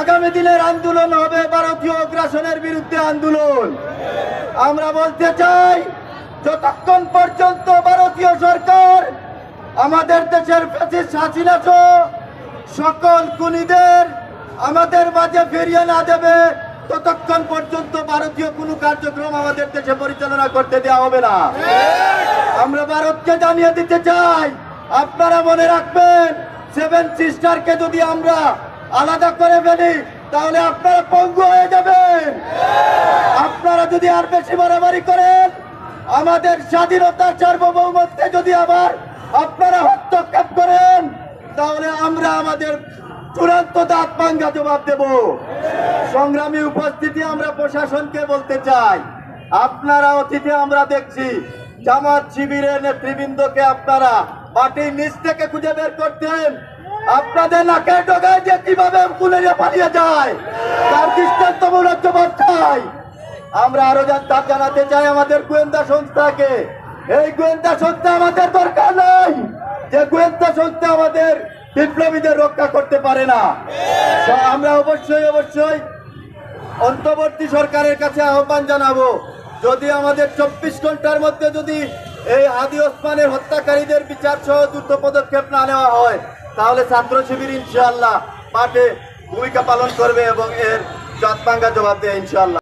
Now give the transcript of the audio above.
আগামী দিনের আন্দোলন হবে ভারতীয় আগ্রাসনের বিরুদ্ধে আন্দোলন। আমরা বলতে চাই, যতক্ষণ পর্যন্ত ভারতীয় সরকার আমাদের দেশের ফ্যাসিস্ট হাসিনা সহ সকল খুনিদের আমাদের মাঝে ফিরিয়ে না দেবে, ততক্ষণ পর্যন্ত ভারতীয় কোনো কার্যক্রম আমাদের দেশে পরিচালনা করতে দেওয়া হবে না। আমরা ভারতকে জানিয়ে দিতে চাই, আপনারা মনে রাখবেন, সেভেন সিস্টারকে যদি আমরা আলাদা করে ফেলি তাহলে আপনারা পঙ্গু হয়ে যাবেন। আপনারা যদি আর বেশি বাড়াবাড়ি করেন, আমাদের স্বাধীনতার সার্বভৌমত্বে যদি আবার আপনারা হস্তক্ষেপ করেন, তাহলে আমরা আমাদের চূড়ান্ত দাঁত ভাঙ্গা জবাব দেব। সংগ্রামী উপস্থিতি, আমরা প্রশাসনকে বলতে চাই, আপনারা অতিথি আমরা দেখছি, জামাত শিবিরের নেতৃবৃন্দকে আপনারা মাটির নিচ থেকে খুঁজে বের করতেন। আপনাদের নাকে ডগায় যে কিভাবে খুলে পালিয়ে যায় তার দৃষ্টান্তমূলক জবাব চাই। আমরা আরো জানাতে চাই আমাদের গোয়েন্দা সংস্থাকে, এই গোয়েন্দা সংস্থা আমাদের দরকার নাই, যে গোয়েন্দা সংস্থা আমাদের বিপ্লবীদের রক্ষা করতে পারে না। আমরা অবশ্যই অন্তর্বর্তী সরকারের কাছে আহ্বান জানাবো, যদি আমাদের 24 ঘন্টার মধ্যে যদি এই হাদি ওসমানের হত্যাকারীদের বিচার সহ দ্রুত পদক্ষেপ না নেওয়া হয়, তাহলে ছাত্র শিবির ইনশাআল্লাহ মাঠে ভূমিকা পালন করবে এবং এর জাত ভাঙ্গা জবাব দেয় ইনশাআল্লাহ।